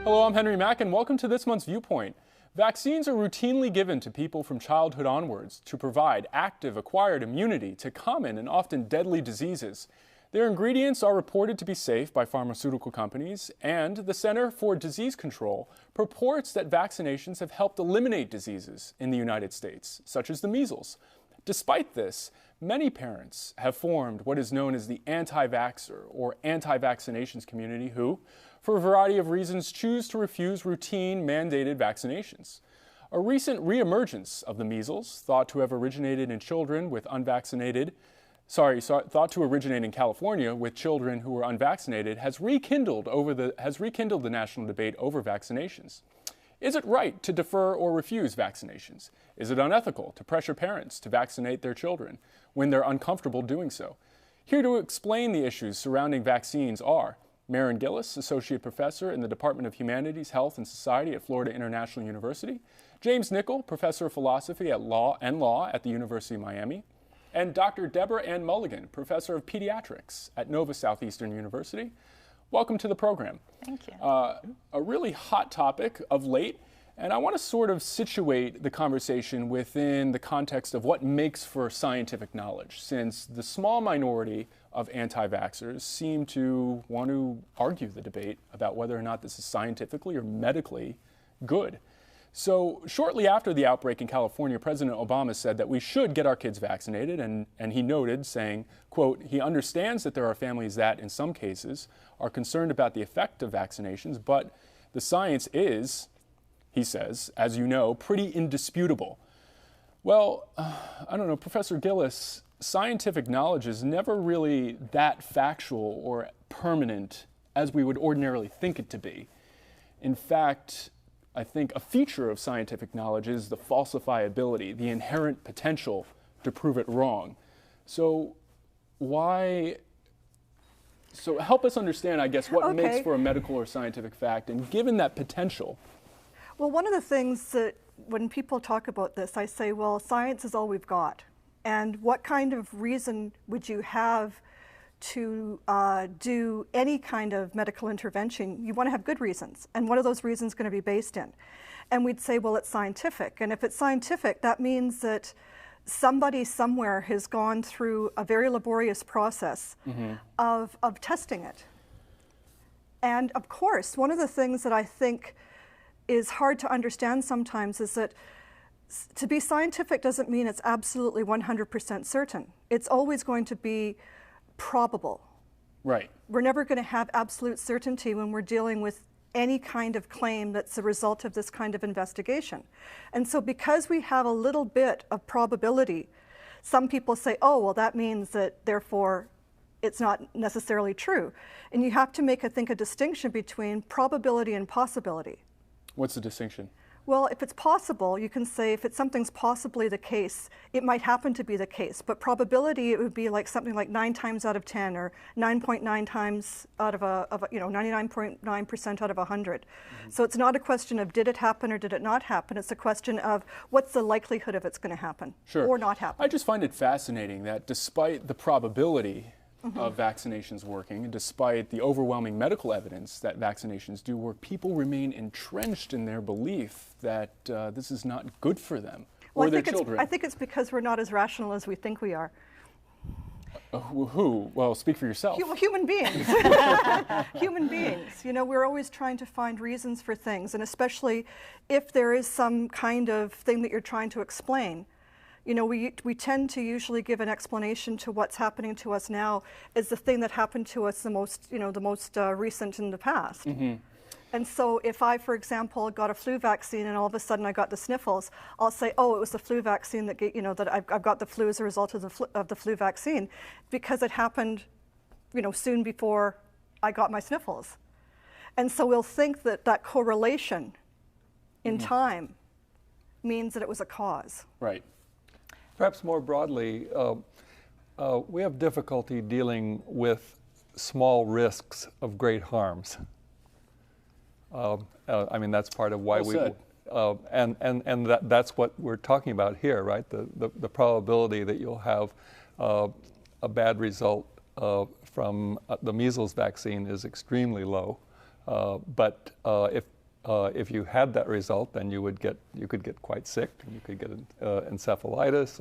Hello, I'm Henry Mack, and welcome to this month's Viewpoint. Vaccines are routinely given to people from childhood onwards to provide active acquired immunity to common and often deadly diseases. Their ingredients are reported to be safe by pharmaceutical companies, and the Center for Disease Control purports that vaccinations have helped eliminate diseases in the United States, such as the measles. Despite this, many parents have formed what is known as the Anti-Vaxxer or anti-vaccinations community who, for a variety of reasons, choose to refuse routine mandated vaccinations. A recent re-emergence of the measles, thought to originate in California with children who were unvaccinated, has rekindled the national debate over vaccinations. Is it right to defer or refuse vaccinations? Is it unethical to pressure parents to vaccinate their children when they're uncomfortable doing so? Here to explain the issues surrounding vaccines are Maren Gillis, Associate Professor in the Department of Humanities, Health, and Society at Florida International University, James Nichol, Professor of Philosophy at Law at the University of Miami, and Dr. Deborah Ann Mulligan, Professor of Pediatrics at Nova Southeastern University. Welcome to the program. Thank you. A really hot topic of late, and I want to sort of situate the conversation within the context of what makes for scientific knowledge, since the small minority of anti-vaxxers seem to want to argue the debate about whether or not this is scientifically or medically good. So shortly after the outbreak in California, President Obama said that we should get our kids vaccinated, and he noted, saying, quote, he understands that there are families that, in some cases, are concerned about the effect of vaccinations, but the science is, he says, as you know, pretty indisputable. Well, I don't know, Professor Gillis, scientific knowledge is never really that factual or permanent as we would ordinarily think it to be. In fact, I think a feature of scientific knowledge is the falsifiability, the inherent potential to prove it wrong. So help us understand, I guess, what makes for a medical or scientific fact, and given that potential. Well, one of the things that when people talk about this, I say, well, science is all we've got. And what kind of reason would you have to do any kind of medical intervention? You want to have good reasons, and what are those reasons going to be based in? And we'd say, well, it's scientific. And if it's scientific, that means that somebody somewhere has gone through a very laborious process of testing it. And of course, one of the things that I think is hard to understand sometimes is that to be scientific doesn't mean it's absolutely 100% certain. It's always going to be probable. Right. We're never going to have absolute certainty when we're dealing with any kind of claim that's a result of this kind of investigation. And so because we have a little bit of probability, some people say, oh, well, that means that therefore it's not necessarily true. And you have to make, I think, a distinction between probability and possibility. What's the distinction? Well, if it's possible, you can say if something's possibly the case, it might happen to be the case. But probability, it would be like something like 9 times out of 10 or 9.9 times out of 99.9% out of 100. So it's not a question of did it happen or did it not happen. It's a question of what's the likelihood of it's going to happen or not happen. I just find it fascinating that despite the probability of vaccinations working, and despite the overwhelming medical evidence that vaccinations do work, people remain entrenched in their belief that this is not good for them or their children. I think it's because we're not as rational as we think we are. Who? Well, speak for yourself. Human beings. Human beings. You know, we're always trying to find reasons for things, and especially if there is some kind of thing that you're trying to explain. You know, we tend to usually give an explanation to what's happening to us now as the thing that happened to us the most recent in the past. And so if I, for example, got a flu vaccine and all of a sudden I got the sniffles, I'll say, oh, it was the flu vaccine that, that I've got the flu as a result of the flu vaccine, because it happened, soon before I got my sniffles. And so we'll think that that correlation in time means that it was a cause. Right. Perhaps more broadly, we have difficulty dealing with small risks of great harms. I mean, that's part of why that's what we're talking about here, right? The probability that you'll have a bad result from the measles vaccine is extremely low. But if you had that result, then you could get quite sick, and you could get encephalitis.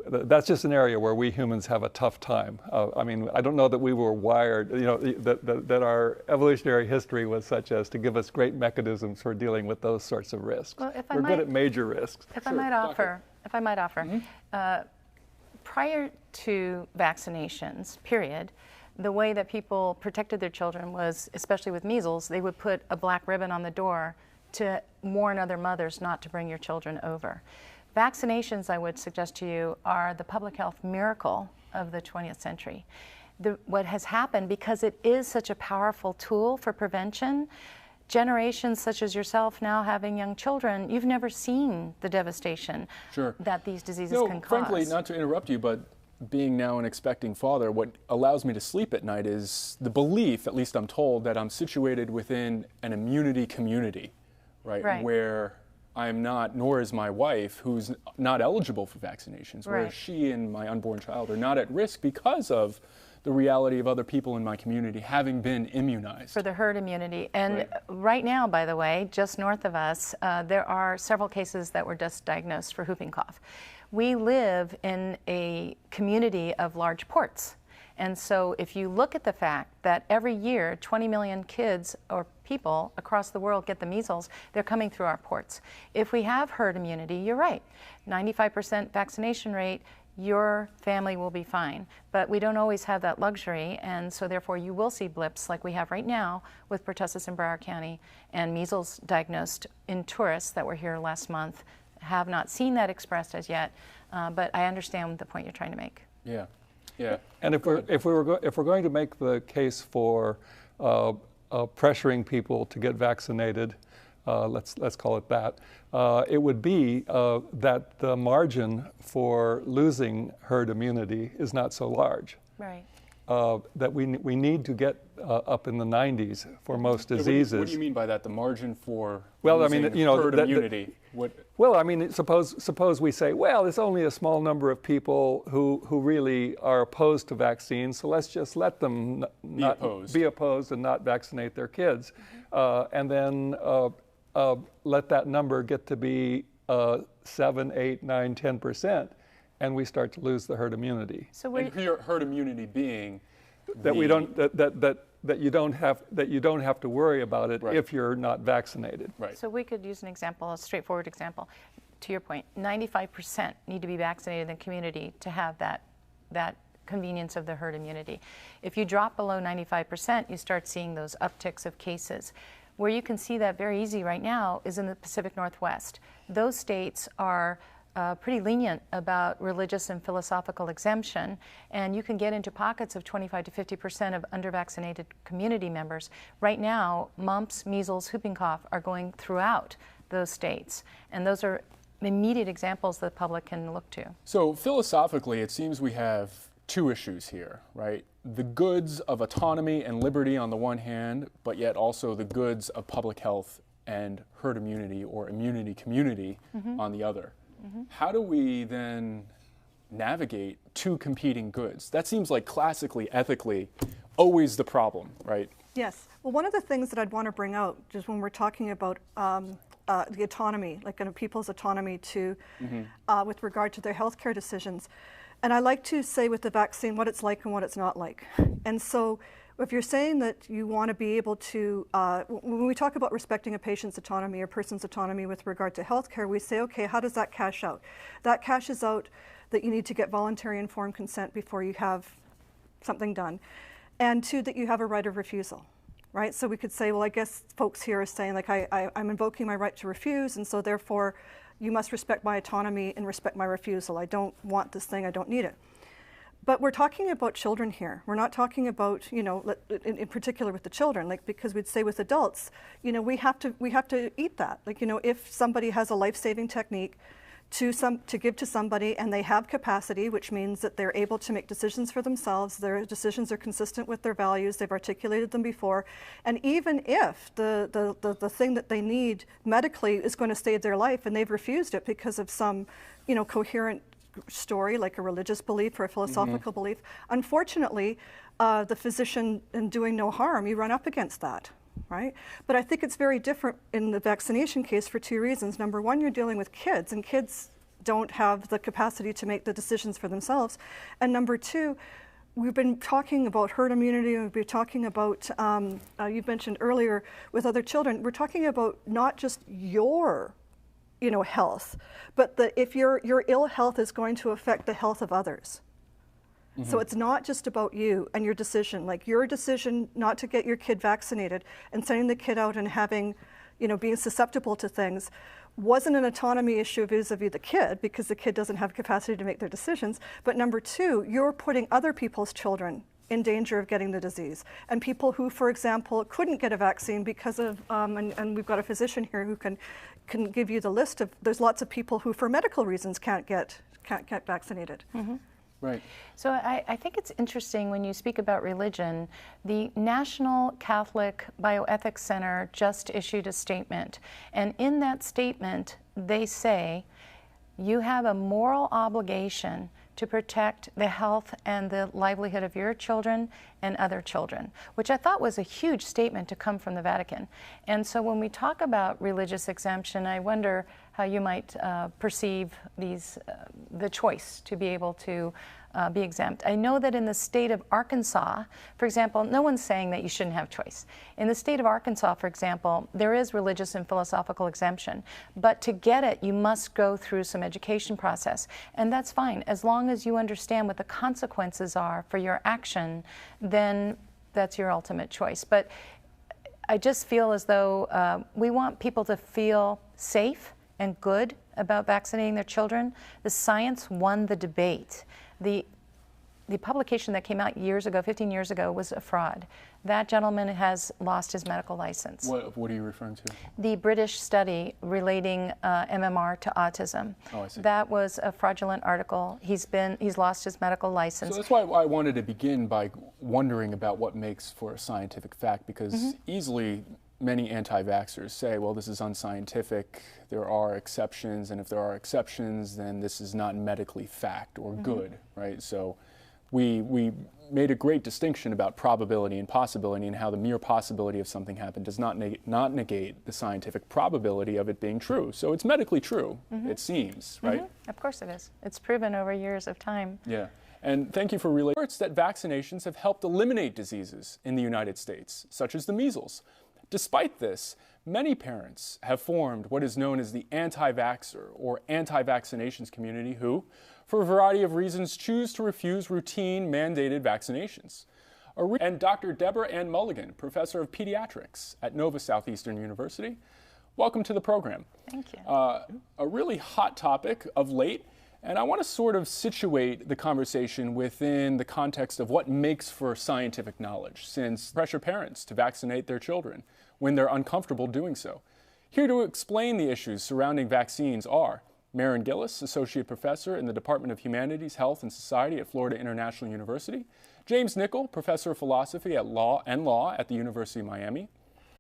That's just an area where we humans have a tough time. I mean, I don't know that we were wired, that our evolutionary history was such as to give us great mechanisms for dealing with those sorts of risks. Well, we're good at major risks. If I might offer, Mm-hmm. Prior to vaccinations, period, the way that people protected their children was, especially with measles, they would put a black ribbon on the door to warn other mothers not to bring your children over. Vaccinations, I would suggest to you, are the public health miracle of the 20th century. What has happened, because it is such a powerful tool for prevention, generations such as yourself now having young children, you've never seen the devastation that these diseases can cause. Frankly, not to interrupt you, but being now an expecting father, what allows me to sleep at night is the belief, at least I'm told, that I'm situated within an immunity community, right? Where I'm not, nor is my wife, who's not eligible for vaccinations, whereas she and my unborn child are not at risk because of the reality of other people in my community having been immunized. For the herd immunity. And right now, by the way, just north of us, there are several cases that were just diagnosed for whooping cough. We live in a community of large ports. And so if you look at the fact that every year 20 million kids or people across the world get the measles, they're coming through our ports. If we have herd immunity, you're right, 95% vaccination rate, your family will be fine. But we don't always have that luxury, and so therefore you will see blips like we have right now with pertussis in Broward County and measles diagnosed in tourists that were here last month. Have not seen that expressed as yet, but I understand the point you're trying to make. Yeah. Yeah. And if we're going to make the case for pressuring people to get vaccinated, let's call it that, it would be that the margin for losing herd immunity is not so large. Right. That we need to get up in the 90s for most diseases. What do you mean by that? The margin for herd immunity? Well, I mean, suppose we say, well, it's only a small number of people who really are opposed to vaccines, so let's just let them be opposed and not vaccinate their kids, and then let that number get to be 7, 8, 9, 10%. And we start to lose the herd immunity. So and herd immunity being that we don't that you don't have to worry about it if you're not vaccinated. Right. So we could use an example, a straightforward example. To your point, 95% need to be vaccinated in the community to have that convenience of the herd immunity. If you drop below 95%, you start seeing those upticks of cases. Where you can see that very easy right now is in the Pacific Northwest. Those states are pretty lenient about religious and philosophical exemption, and you can get into pockets of 25 to 50% of undervaccinated community members. Right now, mumps, measles, whooping cough are going throughout those states, and those are immediate examples that the public can look to. So philosophically, it seems we have two issues here, right? The goods of autonomy and liberty on the one hand, but yet also the goods of public health and herd immunity or immunity community on the other. How do we then navigate two competing goods? That seems like classically, ethically, always the problem, right? Yes. Well, one of the things that I'd want to bring out, just when we're talking about the autonomy, like people's autonomy to, with regard to their healthcare decisions, and I like to say with the vaccine what it's like and what it's not like. And so if you're saying that you want to be able to, when we talk about respecting a patient's autonomy or person's autonomy with regard to healthcare, we say, okay, how does that cash out? That cashes out that you need to get voluntary informed consent before you have something done. And two, that you have a right of refusal, right? So we could say, well, I guess folks here are saying, like, I'm invoking my right to refuse, and so therefore you must respect my autonomy and respect my refusal. I don't want this thing, I don't need it. But we're talking about children here. We're not talking about, in particular with the children, like, because we'd say with adults, we have to eat that. Like, if somebody has a life-saving technique to give to somebody and they have capacity, which means that they're able to make decisions for themselves, their decisions are consistent with their values, they've articulated them before, and even if the thing that they need medically is going to save their life and they've refused it because of some, coherent story, like a religious belief or a philosophical belief. Unfortunately, the physician and doing no harm, you run up against that, right? But I think it's very different in the vaccination case for two reasons. Number one, you're dealing with kids, and kids don't have the capacity to make the decisions for themselves. And number two, we've been talking about herd immunity, and we've been talking about, you mentioned earlier with other children, we're talking about not just your health, but if your ill health is going to affect the health of others. Mm-hmm. So it's not just about you and your decision, like your decision not to get your kid vaccinated and sending the kid out and having, being susceptible to things wasn't an autonomy issue vis-a-vis the kid, because the kid doesn't have capacity to make their decisions. But number two, you're putting other people's children in danger of getting the disease. And people who, for example, couldn't get a vaccine because of, and we've got a physician here who can give you the list of, there's lots of people who for medical reasons can't get vaccinated. Mm-hmm. Right. So I think it's interesting when you speak about religion. The National Catholic Bioethics Center just issued a statement, and in that statement they say you have a moral obligation to protect the health and the livelihood of your children and other children, which I thought was a huge statement to come from the Vatican. And so when we talk about religious exemption, I wonder how you might perceive the choice to be able to be exempt. I know that in the state of Arkansas, for example, no one's saying that you shouldn't have choice. In the state of Arkansas, for example, there is religious and philosophical exemption, but to get it, you must go through some education process. And that's fine, as long as you understand what the consequences are for your action, then that's your ultimate choice. But I just feel as though we want people to feel safe and good about vaccinating their children. The science won the debate. The publication that came out years ago, 15 years ago, was a fraud. That gentleman has lost his medical license. What are you referring to? The British study relating MMR to autism. Oh, I see. That was a fraudulent article. He's lost his medical license. So that's why I wanted to begin by wondering about what makes for a scientific fact, because easily many anti-vaxxers say, well, this is unscientific, there are exceptions, and if there are exceptions, then this is not medically fact or good, right? So we made a great distinction about probability and possibility, and how the mere possibility of something happening does not negate the scientific probability of it being true. So it's medically true, it seems, right? Of course it is. It's proven over years of time. Yeah. And thank you for relaying reports that vaccinations have helped eliminate diseases in the United States, such as the measles. Despite this, many parents have formed what is known as the anti-vaxxer or anti-vaccinations community who, for a variety of reasons, choose to refuse routine mandated vaccinations. And Dr. Deborah Ann Mulligan, professor of pediatrics at Nova Southeastern University, welcome to the program. Thank you. A really hot topic of late, and I want to sort of situate the conversation within the context of what makes for scientific knowledge, since pressure parents to vaccinate their children when they're uncomfortable doing so. Here to explain the issues surrounding vaccines are Maren Gillis, Associate Professor in the Department of Humanities, Health, and Society at Florida International University, James Nichol, Professor of Philosophy at Law at the University of Miami.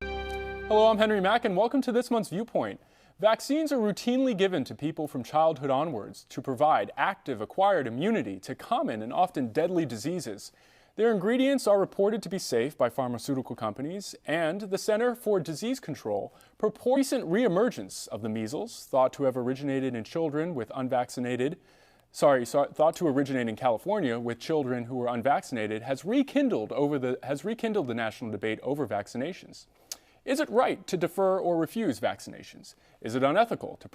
Hello, I'm Henry Mack, and welcome to this month's Viewpoint. Vaccines are routinely given to people from childhood onwards to provide active acquired immunity to common and often deadly diseases. Their ingredients are reported to be safe by pharmaceutical companies, and the Center for Disease Control purports recent re-emergence of the measles, thought to have originated in children with thought to originate in California with children who were unvaccinated, has rekindled the national debate over vaccinations. Is it right to defer or refuse vaccinations? Is it unethical to